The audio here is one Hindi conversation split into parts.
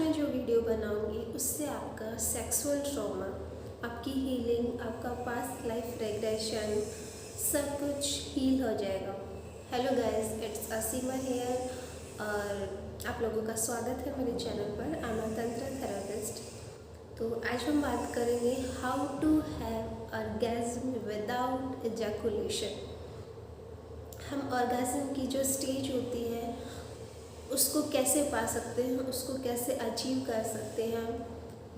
मैं जो वीडियो बनाऊंगी उससे आपका सेक्सुअल ट्रॉमा, आपकी हीलिंग, आपका पास्ट लाइफ रेग्रेशन सब कुछ हील हो जाएगा। Hello guys, it's Aseema here और आप लोगों का स्वागत है मेरे चैनल पर। आई एम अ तंत्र थेरेपिस्ट। तो आज हम बात करेंगे how to have orgasm without ejaculation. हम ऑर्गेज्म की जो स्टेज होती है उसको कैसे पा सकते हैं, उसको कैसे अचीव कर सकते हैं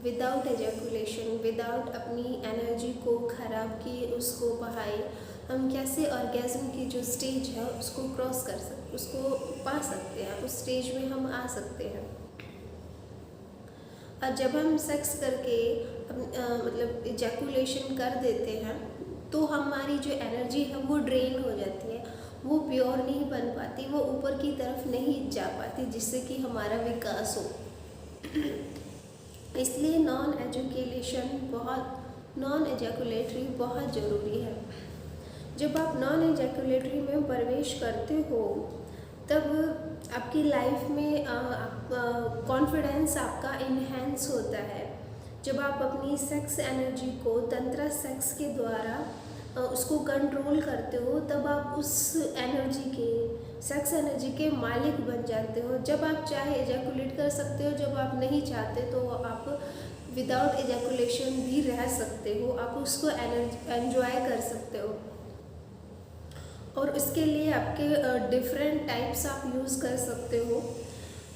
विदाउट एजैकुलेशन, विदाउट अपनी एनर्जी को ख़राब किए उसको बहाए। हम कैसे ऑर्गेज्म की जो स्टेज है उसको क्रॉस कर सकते, उसको पा सकते हैं, उस स्टेज में हम आ सकते हैं। और जब हम सेक्स करके मतलब एजैकुलेशन कर देते हैं तो हमारी जो एनर्जी है वो ड्रेन हो जाती है, वो प्योर नहीं बन पाती, वो ऊपर की तरफ नहीं जा पाती जिससे कि हमारा विकास हो। इसलिए नॉन एजैकुलेटरी बहुत ज़रूरी है। जब आप नॉन एजैकुलेटरी में प्रवेश करते हो तब आपकी लाइफ में कॉन्फिडेंस आपका इन्हेंस होता है। जब आप अपनी सेक्स एनर्जी को तंत्र सेक्स के द्वारा उसको कंट्रोल करते हो तब आप उस सेक्स एनर्जी के मालिक बन जाते हो। जब आप चाहे एजैकुलेट कर सकते हो, जब आप नहीं चाहते तो आप विदाउट एजैकुलेशन भी रह सकते हो, आप उसको एंजॉय कर सकते हो। और इसके लिए आपके डिफरेंट टाइप्स आप यूज़ कर सकते हो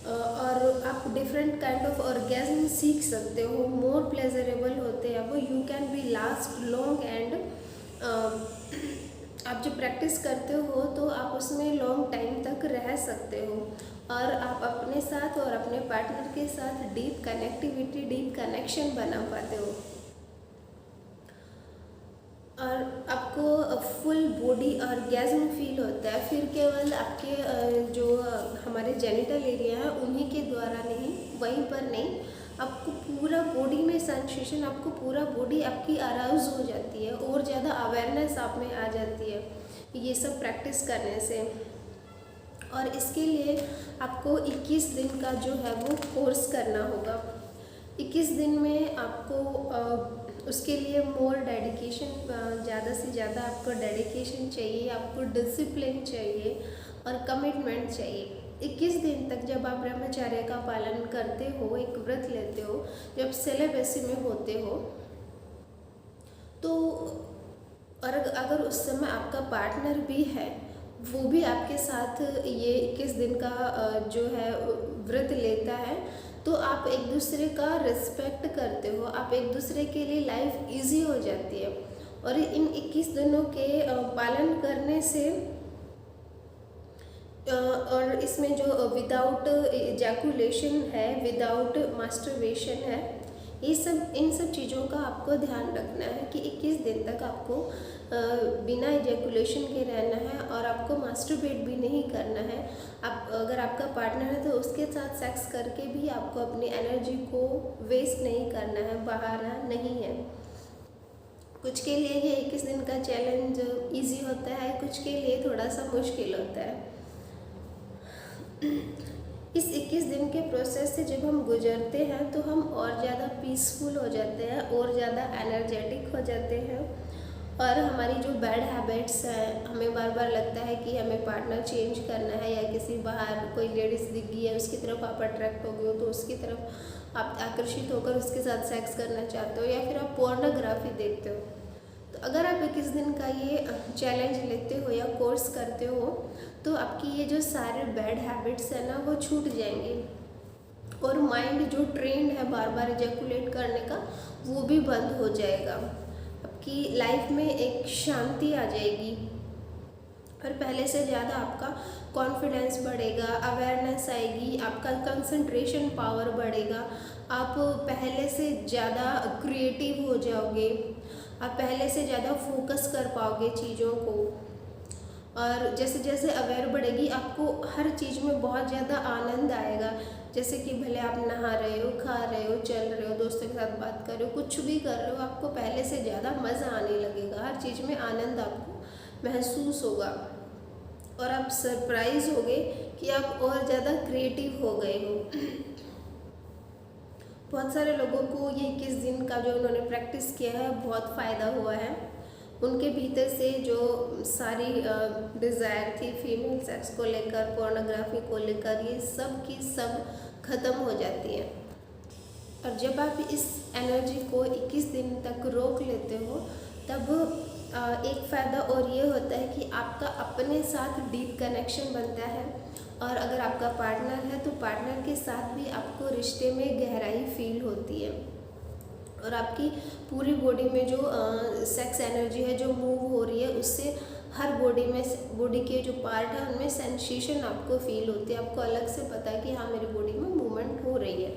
और आप डिफरेंट काइंड ऑफ ऑर्गेज्म सीख सकते हो। मोर प्लेजरेबल होते हैं वो, you can be last long and आप जब प्रैक्टिस करते हो तो आप उसमें लॉन्ग टाइम तक रह सकते हो और आप अपने साथ और अपने पार्टनर के साथ डीप कनेक्टिविटी, डीप कनेक्शन बना पाते हो और आपको फुल बॉडी ऑर्गेज्म फील होता है। फिर केवल आपके जो हमारे जेनिटल एरिया है उन्हीं के द्वारा नहीं, वहीं पर नहीं, आपको पूरा बॉडी में सेंसेशन, आपको पूरा बॉडी आपकी अराउज हो जाती है और ज़्यादा अवेयरनेस आप में आ जाती है ये सब प्रैक्टिस करने से। और इसके लिए आपको 21 दिन का जो है वो कोर्स करना होगा। 21 दिन में आपको उसके लिए मोर डेडिकेशन, ज़्यादा से ज़्यादा आपको डेडिकेशन चाहिए, आपको डिसिप्लिन चाहिए और कमिटमेंट चाहिए। 21 दिन तक जब आप ब्रह्मचर्य का पालन करते हो, एक व्रत लेते हो, जब सेलिबेसी में होते हो तो, और अगर उस समय आपका पार्टनर भी है, वो भी आपके साथ ये 21 दिन का जो है व्रत लेता है, तो आप एक दूसरे का रिस्पेक्ट करते हो, आप एक दूसरे के लिए लाइफ इजी हो जाती है। और इन 21 दिनों के पालन करने से और इसमें जो विदाउट एजैकुलेशन है, विदाउट मास्टरबेशन है, इन सब चीज़ों का आपको ध्यान रखना है कि 21 दिन तक आपको बिना एजैकुलेशन के रहना है और आपको मास्टरबेट भी नहीं करना है। आप अगर आपका पार्टनर है तो उसके साथ सेक्स करके भी आपको अपनी एनर्जी को वेस्ट नहीं करना है, बहाना नहीं है। कुछ के लिए ये 21 दिन का चैलेंज इजी होता है, कुछ के लिए थोड़ा सा मुश्किल होता है। इस 21 दिन के प्रोसेस से जब हम गुजरते हैं तो हम और ज़्यादा पीसफुल हो जाते हैं और ज़्यादा एनर्जेटिक हो जाते हैं और हमारी जो बैड हैबिट्स हैं, हमें बार बार लगता है कि हमें पार्टनर चेंज करना है या किसी बाहर कोई लेडीज़ दिख गई है उसकी तरफ आप अट्रैक्ट हो गए हो तो उसकी तरफ आप आकर्षित होकर उसके साथ सेक्स करना चाहते हो या फिर आप पोर्नोग्राफी देखते हो। तो अगर आप 21 दिन का ये चैलेंज लेते हो या कोर्स करते हो तो आपकी ये जो सारे बैड हैबिट्स है ना वो छूट जाएंगे और माइंड जो ट्रेंड है बार बार एजैकुलेट करने का वो भी बंद हो जाएगा। आपकी लाइफ में एक शांति आ जाएगी और पहले से ज़्यादा आपका कॉन्फिडेंस बढ़ेगा, अवेयरनेस आएगी, आपका कंसंट्रेशन पावर बढ़ेगा, आप पहले से ज़्यादा क्रिएटिव हो जाओगे, आप पहले से ज़्यादा फोकस कर पाओगे चीज़ों को। और जैसे जैसे अवेयर बढ़ेगी आपको हर चीज़ में बहुत ज़्यादा आनंद आएगा। जैसे कि भले आप नहा रहे हो, खा रहे हो, चल रहे हो, दोस्तों के साथ बात कर रहे हो, कुछ भी कर रहे हो, आपको पहले से ज़्यादा मज़ा आने लगेगा, हर चीज़ में आनंद आपको महसूस होगा और आप सरप्राइज होगे कि आप और ज़्यादा क्रिएटिव हो गए हो। बहुत सारे लोगों को ये 21 दिन का जो उन्होंने प्रैक्टिस किया है बहुत फ़ायदा हुआ है। उनके भीतर से जो सारी डिज़ायर थी फीमेल सेक्स को लेकर, पोर्नोग्राफी को लेकर, ये सब की सब ख़त्म हो जाती है। और जब आप इस एनर्जी को 21 दिन तक रोक लेते हो तब एक फ़ायदा और ये होता है कि आपका अपने साथ डीप कनेक्शन बनता है। और अगर आपका पार्टनर है तो पार्टनर के साथ भी आपको रिश्ते में गहराई फील होती है। और आपकी पूरी बॉडी में जो सेक्स एनर्जी है जो मूव हो रही है, उससे हर बॉडी के जो पार्ट है उनमें सेंसेशन आपको फील होती है। आपको अलग से पता है कि हाँ मेरी बॉडी में मूवमेंट हो रही है।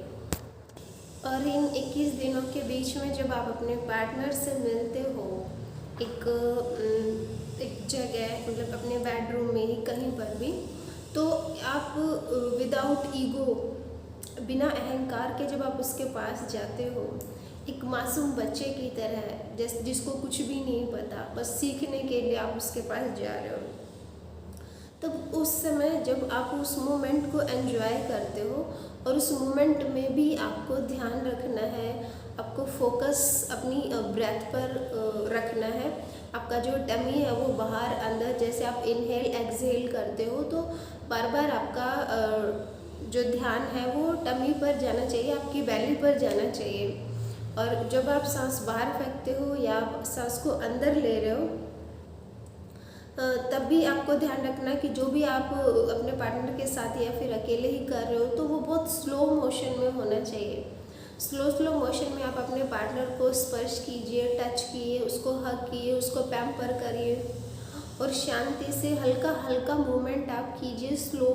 और इन 21 दिनों के बीच में जब आप अपने पार्टनर से मिलते हो एक जगह, मतलब अपने बेडरूम में ही कहीं पर भी, तो आप विदाउट ईगो, बिना अहंकार के जब आप उसके पास जाते हो, एक मासूम बच्चे की तरह जिसको कुछ भी नहीं पता, बस सीखने के लिए आप उसके पास जा रहे हो, तब उस समय जब आप उस मोमेंट को एंजॉय करते हो और उस मोमेंट में भी आपको ध्यान रखना है, आपको फोकस अपनी ब्रेथ पर रखना है। आपका जो टमी है वो बाहर अंदर, जैसे आप इनहेल एक्सहेल करते हो तो बार बार आपका जो ध्यान है वो टमी पर जाना चाहिए, आपकी बेली पर जाना चाहिए। और जब आप सांस बाहर फेंकते हो या सांस को अंदर ले रहे हो, तब भी आपको ध्यान रखना कि जो भी आप अपने पार्टनर के साथ या फिर अकेले ही कर रहे हो तो वो बहुत स्लो मोशन में होना चाहिए। स्लो मोशन में आप अपने पार्टनर को स्पर्श कीजिए, टच किए, उसको हग किए, उसको पैम्पर करिए और शांति से हल्का हल्का मूवमेंट आप कीजिए स्लो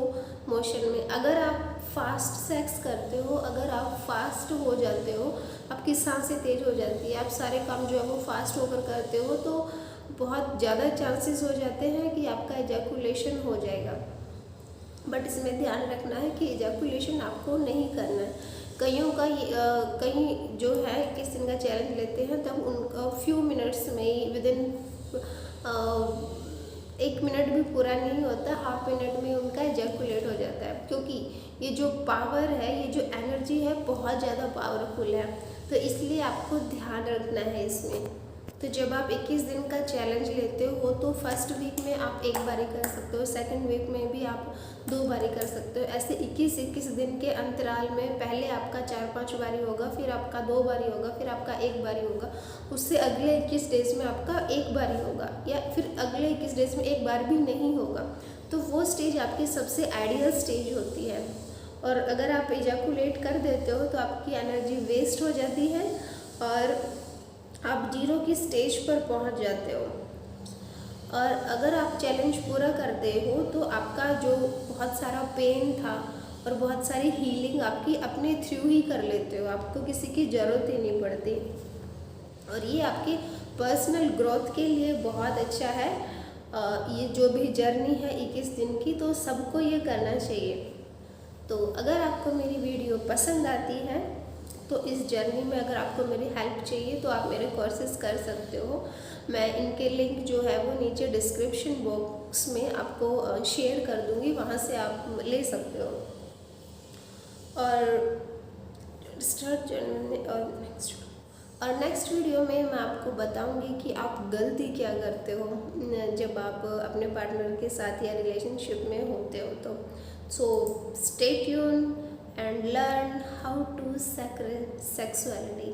मोशन में। अगर आप फास्ट सेक्स करते हो, अगर आप फास्ट हो जाते हो, आपकी सांसें तेज हो जाती है, आप सारे काम जो है वो फास्ट होकर करते हो, तो बहुत ज़्यादा चांसेस हो जाते हैं कि आपका एजैकुलेशन हो जाएगा। बट इसमें ध्यान रखना है कि एजैकुलेशन आपको नहीं करना है। कहीं जो है 21 दिन का चैलेंज लेते हैं तब उनका फ्यू मिनट्स में ही, विदिन 1 मिनट भी पूरा नहीं होता, हाफ मिनट में उनका एजैकुलेट हो जाता है। क्योंकि ये जो पावर है, ये जो एनर्जी है बहुत ज़्यादा पावरफुल है, तो इसलिए आपको ध्यान रखना है इसमें। तो जब आप 21 दिन का चैलेंज लेते हो तो फर्स्ट वीक में आप 1 बारी कर सकते हो, सेकंड वीक में भी आप 2 बारी कर सकते हो। ऐसे 21 दिन के अंतराल में पहले आपका 4-5 बारी होगा, फिर आपका 2 बारी होगा, फिर आपका 1 बारी होगा, उससे अगले 21 डेज में आपका 1 बारी होगा, या फिर अगले 21 डेज में 1 बार भी नहीं होगा। तो वो स्टेज आपकी सबसे आइडियल स्टेज होती है। और अगर आप एजैकुलेट कर देते हो तो आपकी एनर्जी वेस्ट हो जाती है और आप 0 की स्टेज पर पहुंच जाते हो। और अगर आप चैलेंज पूरा करते हो तो आपका जो बहुत सारा पेन था और बहुत सारी हीलिंग आपकी अपने थ्रू ही कर लेते हो, आपको किसी की ज़रूरत ही नहीं पड़ती। और ये आपके पर्सनल ग्रोथ के लिए बहुत अच्छा है। ये जो भी जर्नी है 21 दिन की, तो सबको ये करना चाहिए। तो अगर आपको मेरी वीडियो पसंद आती है तो इस जर्नी में अगर आपको मेरी हेल्प चाहिए तो आप मेरे कोर्सेज कर सकते हो। मैं इनके लिंक जो है वो नीचे डिस्क्रिप्शन बॉक्स में आपको शेयर कर दूँगी, वहाँ से आप ले सकते हो। और नेक्स्ट वीडियो में मैं आपको बताऊंगी कि आप गलती क्या करते हो जब आप अपने पार्टनर के साथ या रिलेशनशिप में होते हो। तो so stay tune and learn how to sacred sexuality.